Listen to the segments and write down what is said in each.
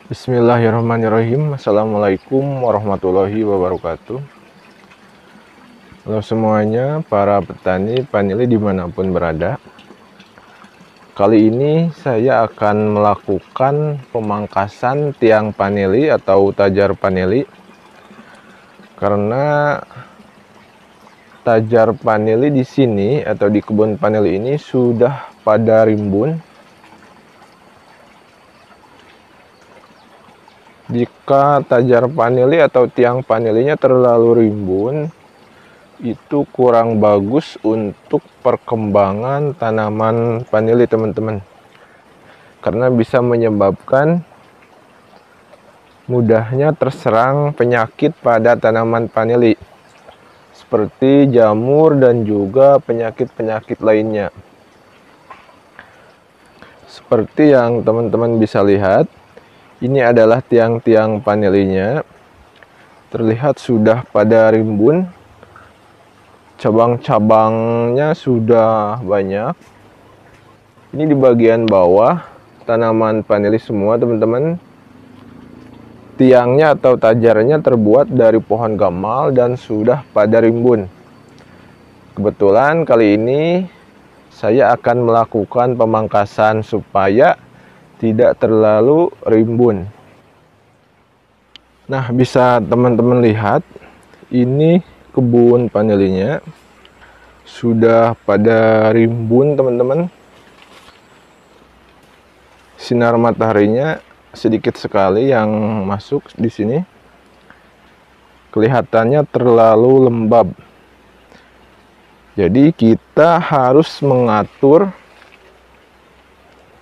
Bismillahirrahmanirrahim. Assalamualaikum warahmatullahi wabarakatuh. Halo semuanya, para petani vanili dimanapun berada. Kali ini saya akan melakukan pemangkasan tiang vanili atau tajar vanili, karena tajar vanili di sini atau di kebun vanili ini sudah pada rimbun. Jika tajar vanili atau tiang vanilinya terlalu rimbun, itu kurang bagus untuk perkembangan tanaman vanili, teman-teman. Karena bisa menyebabkan mudahnya terserang penyakit pada tanaman vanili, seperti jamur dan juga penyakit-penyakit lainnya. Seperti yang teman-teman bisa lihat, ini adalah tiang-tiang vanilinya. Terlihat sudah pada rimbun. Cabang-cabangnya sudah banyak. Ini di bagian bawah tanaman vanili semua, teman-teman. Tiangnya atau tajarnya terbuat dari pohon gamal dan sudah pada rimbun. Kebetulan kali ini saya akan melakukan pemangkasan supaya tidak terlalu rimbun. Nah, bisa teman-teman lihat, ini kebun vanilinya sudah pada rimbun, teman-teman. Sinar mataharinya sedikit sekali yang masuk di sini. Kelihatannya terlalu lembab. Jadi kita harus mengatur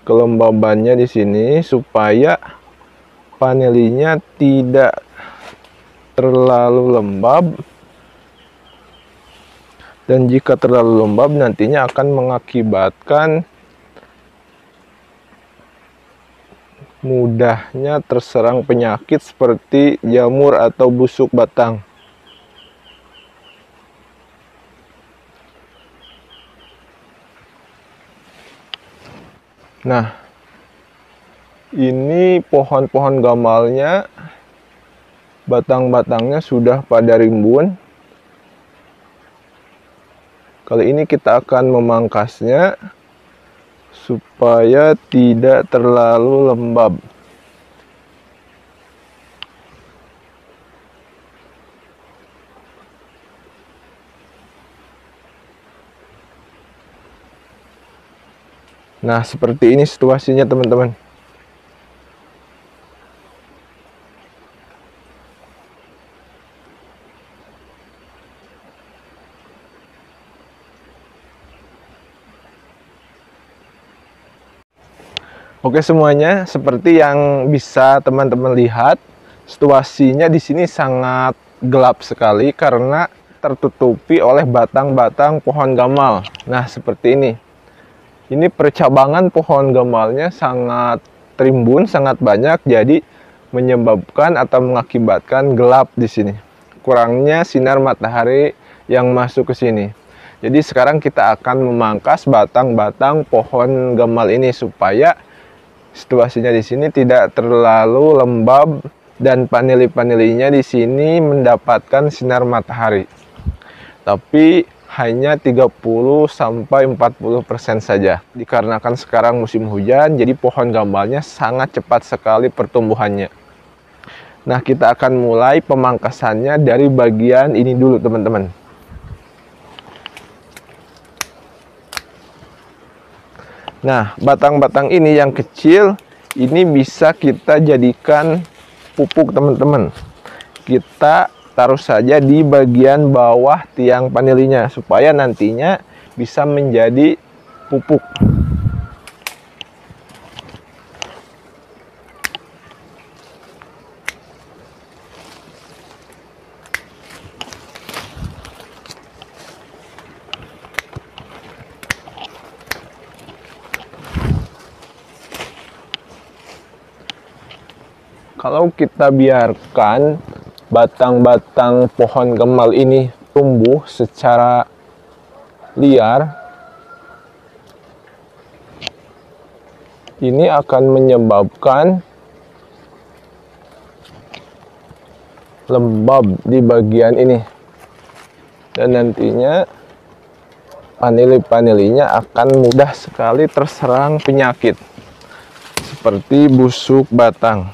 kelembabannya di sini supaya vanilinya tidak terlalu lembab, dan jika terlalu lembab nantinya akan mengakibatkan mudahnya terserang penyakit seperti jamur atau busuk batang. Nah, ini pohon-pohon gamalnya, batang-batangnya sudah pada rimbun. Kali ini kita akan memangkasnya supaya tidak terlalu lembab. Nah, seperti ini situasinya, teman-teman. Oke semuanya, seperti yang bisa teman-teman lihat, situasinya di sini sangat gelap sekali karena tertutupi oleh batang-batang pohon gamal. Nah, seperti ini. Ini percabangan pohon gamalnya sangat rimbun, sangat banyak, jadi menyebabkan atau mengakibatkan gelap di sini. Kurangnya sinar matahari yang masuk ke sini. Jadi sekarang kita akan memangkas batang-batang pohon gamal ini supaya situasinya di sini tidak terlalu lembab dan vanili-vanilinya di sini mendapatkan sinar matahari. Tapi hanya 30-40% saja. Dikarenakan sekarang musim hujan, jadi pohon gamalnya sangat cepat sekali pertumbuhannya. Nah, kita akan mulai pemangkasannya dari bagian ini dulu, teman-teman. Nah, batang-batang ini yang kecil, ini bisa kita jadikan pupuk, teman-teman. Kita taruh saja di bagian bawah tiang vanilinya supaya nantinya bisa menjadi pupuk. Kalau kita biarkan batang-batang pohon gamal ini tumbuh secara liar, ini akan menyebabkan lembab di bagian ini, dan nantinya panili-panilinya akan mudah sekali terserang penyakit seperti busuk batang.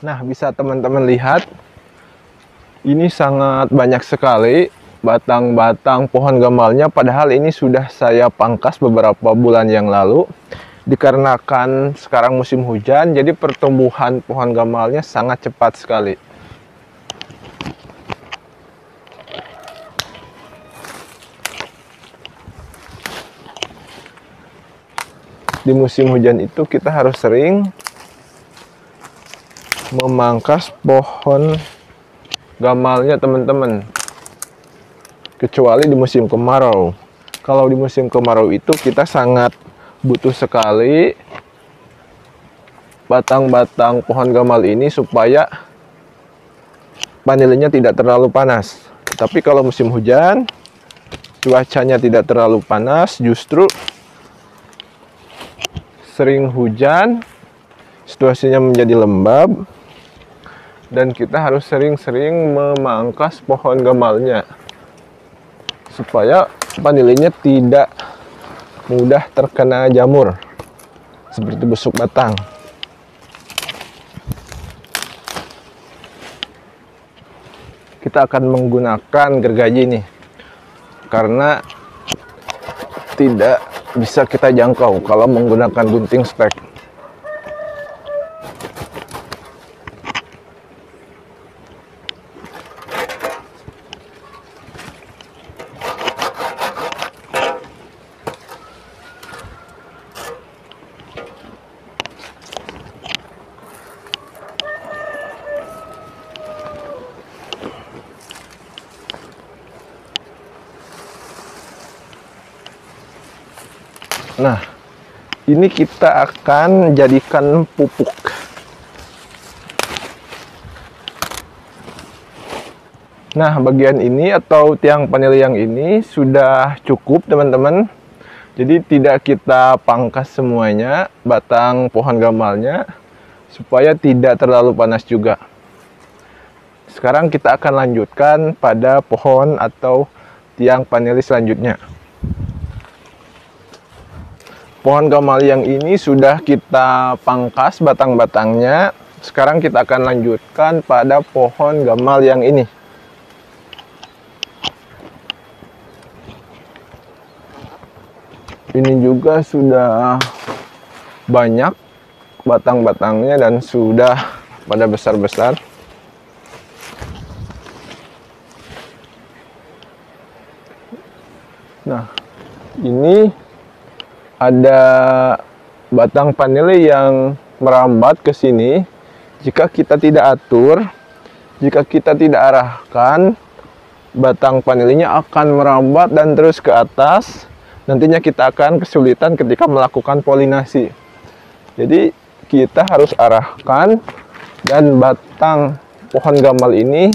Nah, bisa teman-teman lihat, ini sangat banyak sekali batang-batang pohon gamalnya, padahal ini sudah saya pangkas beberapa bulan yang lalu. Dikarenakan sekarang musim hujan, jadi pertumbuhan pohon gamalnya sangat cepat sekali. Di musim hujan itu kita harus sering memangkas pohon gamalnya teman-teman, kecuali di musim kemarau. Kalau di musim kemarau itu kita sangat butuh sekali batang-batang pohon gamal ini supaya panilinya tidak terlalu panas. Tapi kalau musim hujan, cuacanya tidak terlalu panas, justru sering hujan, situasinya menjadi lembab, dan kita harus sering-sering memangkas pohon gamalnya supaya panilinya tidak mudah terkena jamur seperti busuk batang. Kita akan menggunakan gergaji ini karena tidak bisa kita jangkau kalau menggunakan gunting stek. Nah, ini kita akan jadikan pupuk. Nah, bagian ini atau tiang panel yang ini sudah cukup teman-teman. Jadi tidak kita pangkas semuanya batang pohon gamalnya supaya tidak terlalu panas juga. Sekarang kita akan lanjutkan pada pohon atau tiang panel selanjutnya. Pohon gamal yang ini sudah kita pangkas batang-batangnya. Sekarang kita akan lanjutkan pada pohon gamal yang ini. Ini juga sudah banyak batang-batangnya dan sudah pada besar-besar. Nah, ini ada batang panili yang merambat ke sini. Jika kita tidak atur, jika kita tidak arahkan, batang panilinya akan merambat dan terus ke atas. Nantinya kita akan kesulitan ketika melakukan polinasi. Jadi kita harus arahkan, dan batang pohon gamal ini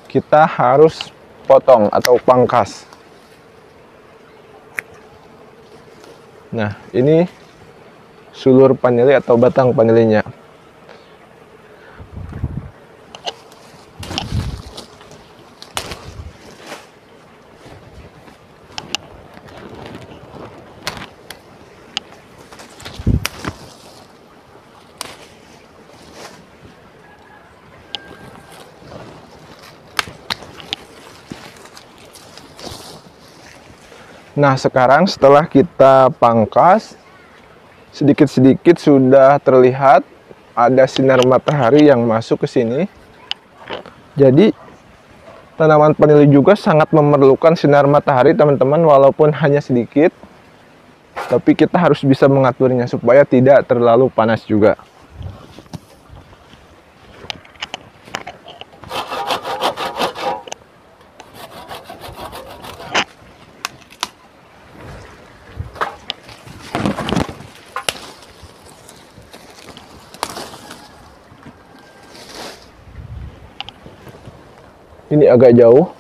kita harus potong atau pangkas. Nah, ini sulur panili atau batang panilinya. Nah, sekarang setelah kita pangkas, sedikit-sedikit sudah terlihat ada sinar matahari yang masuk ke sini. Jadi, tanaman panili juga sangat memerlukan sinar matahari, teman-teman, walaupun hanya sedikit. Tapi kita harus bisa mengaturnya supaya tidak terlalu panas juga. Ini agak jauh,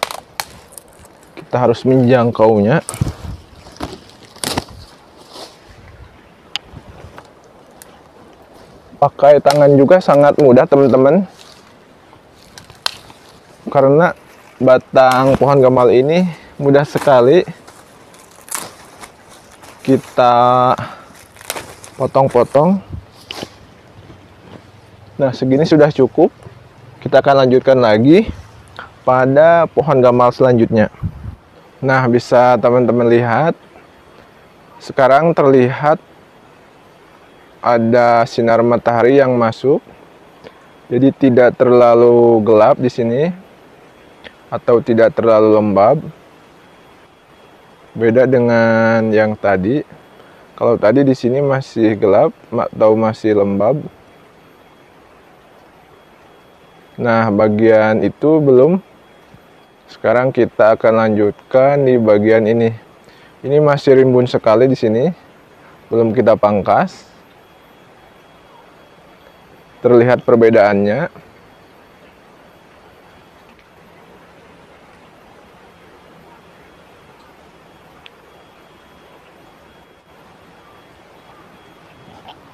kita harus menjangkaunya. Pakai tangan juga sangat mudah teman-teman, karena batang pohon gamal ini mudah sekali kita potong-potong. Nah, segini sudah cukup. Kita akan lanjutkan lagi pada pohon gamal selanjutnya. Nah, bisa teman-teman lihat, sekarang terlihat ada sinar matahari yang masuk, jadi tidak terlalu gelap di sini atau tidak terlalu lembab. Beda dengan yang tadi. Kalau tadi di sini masih gelap atau masih lembab. Nah, bagian itu belum. Sekarang kita akan lanjutkan di bagian ini. Ini masih rimbun sekali di sini. Belum kita pangkas. Terlihat perbedaannya.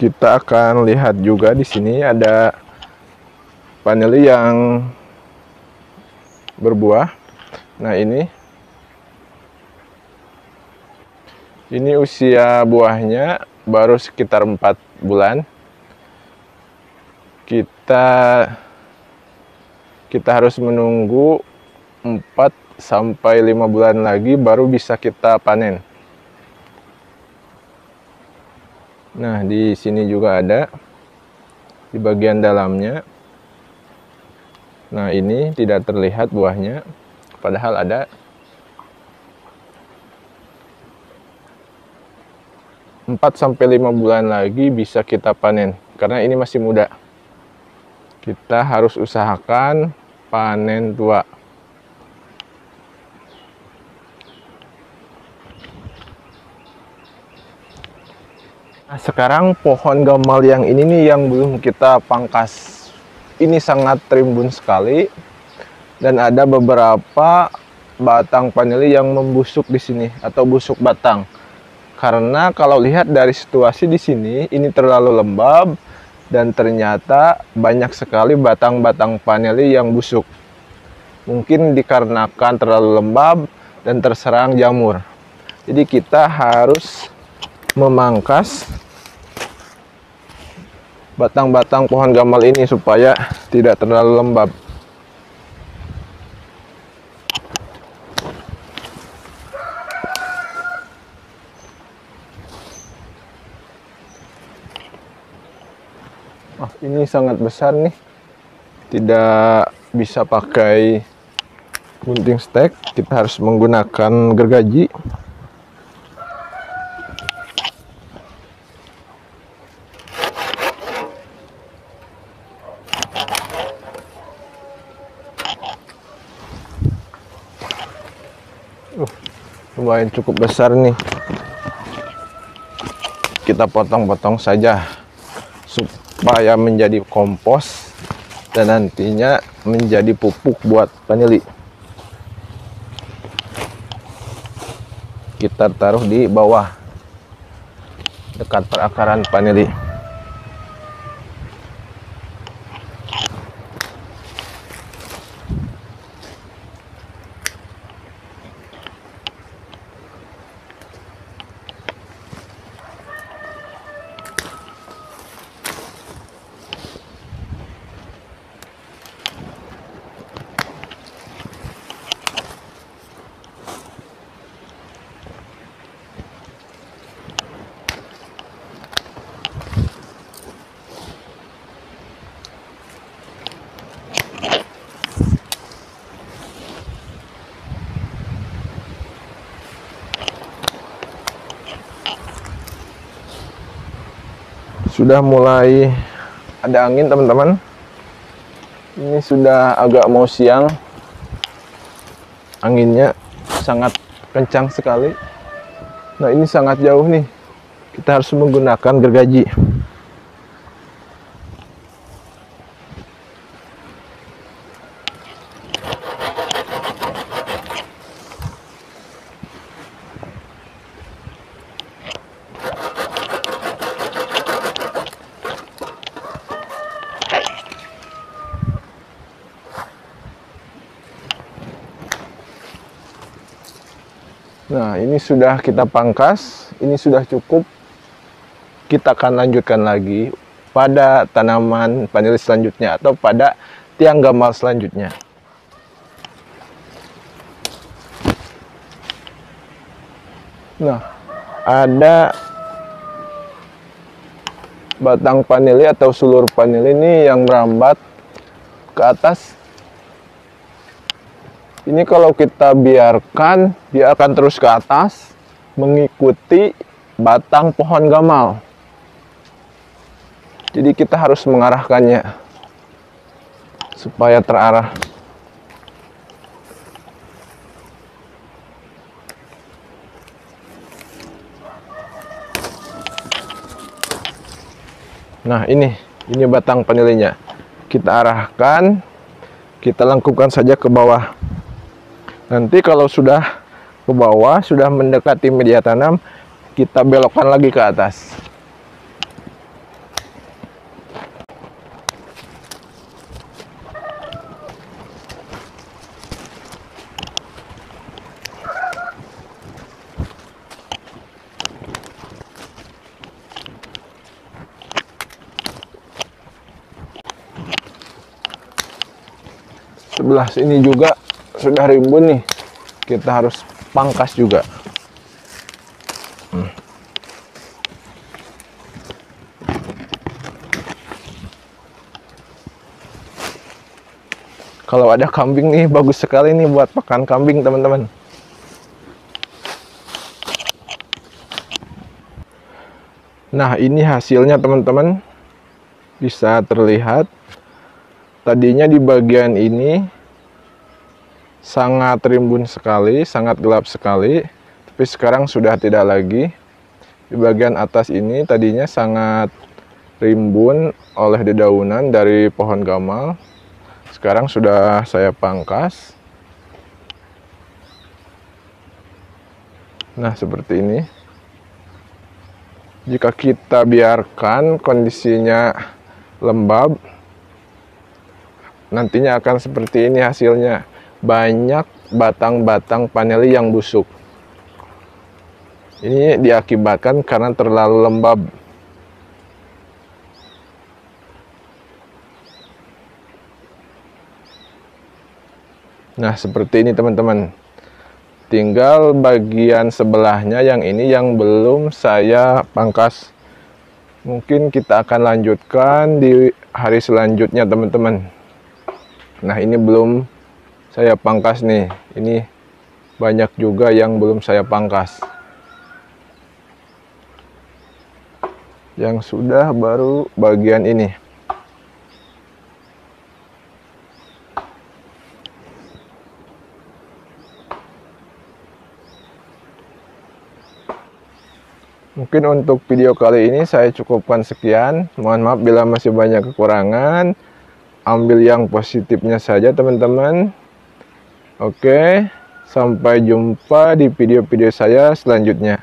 Kita akan lihat juga di sini ada vanili yang berbuah. Nah, ini usia buahnya baru sekitar 4 bulan. Kita harus menunggu 4 sampai 5 bulan lagi baru bisa kita panen. Nah, di sini juga ada di bagian dalamnya. Nah, ini tidak terlihat buahnya, padahal ada. 4 sampai 5 bulan lagi bisa kita panen, karena ini masih muda. Kita harus usahakan panen tua. Nah, sekarang pohon gamal yang ini nih yang belum kita pangkas. Ini sangat rimbun sekali dan ada beberapa batang vanili yang membusuk di sini atau busuk batang. Karena kalau lihat dari situasi di sini, ini terlalu lembab dan ternyata banyak sekali batang-batang vanili yang busuk. Mungkin dikarenakan terlalu lembab dan terserang jamur. Jadi kita harus memangkas batang-batang pohon gamal ini supaya tidak terlalu lembab. Ini sangat besar nih, tidak bisa pakai gunting stek, kita harus menggunakan gergaji. Lumayan cukup besar nih. Kita potong-potong saja supaya menjadi kompos dan nantinya menjadi pupuk buat vanili. Kita taruh di bawah dekat perakaran vanili. Sudah mulai ada angin teman-teman. Ini sudah agak mau siang. Anginnya sangat kencang sekali. Nah, ini sangat jauh nih. Kita harus menggunakan gergaji. Nah, ini sudah kita pangkas, ini sudah cukup. Kita akan lanjutkan lagi pada tanaman vanili selanjutnya atau pada tiang gamal selanjutnya. Nah, ada batang vanili atau sulur vanili ini yang merambat ke atas. Ini kalau kita biarkan, dia akan terus ke atas mengikuti batang pohon gamal. Jadi kita harus mengarahkannya supaya terarah. Nah, ini batang vanilinya. Kita arahkan, kita lengkupkan saja ke bawah. Nanti kalau sudah ke bawah, sudah mendekati media tanam, kita belokkan lagi ke atas. Sebelah sini juga sudah rimbun nih, kita harus pangkas juga. Kalau ada kambing nih, bagus sekali nih buat pakan kambing, teman-teman. Nah, ini hasilnya, teman-teman. Bisa terlihat. Tadinya di bagian ini sangat rimbun sekali, sangat gelap sekali, tapi sekarang sudah tidak lagi. Di bagian atas ini tadinya sangat rimbun oleh dedaunan dari pohon gamal. Sekarang sudah saya pangkas. Nah, seperti ini. Jika kita biarkan kondisinya lembab, nantinya akan seperti ini hasilnya. Banyak batang-batang vanili yang busuk. Ini diakibatkan karena terlalu lembab. Nah, seperti ini, teman-teman. Tinggal bagian sebelahnya yang ini yang belum saya pangkas. Mungkin kita akan lanjutkan di hari selanjutnya, teman-teman. Nah, ini belum saya pangkas nih. Ini banyak juga yang belum saya pangkas. Yang sudah baru bagian ini. Mungkin untuk video kali ini saya cukupkan sekian. Mohon maaf bila masih banyak kekurangan. Ambil yang positifnya saja, teman-teman. Oke, sampai jumpa di video-video saya selanjutnya.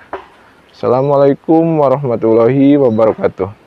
Assalamualaikum warahmatullahi wabarakatuh.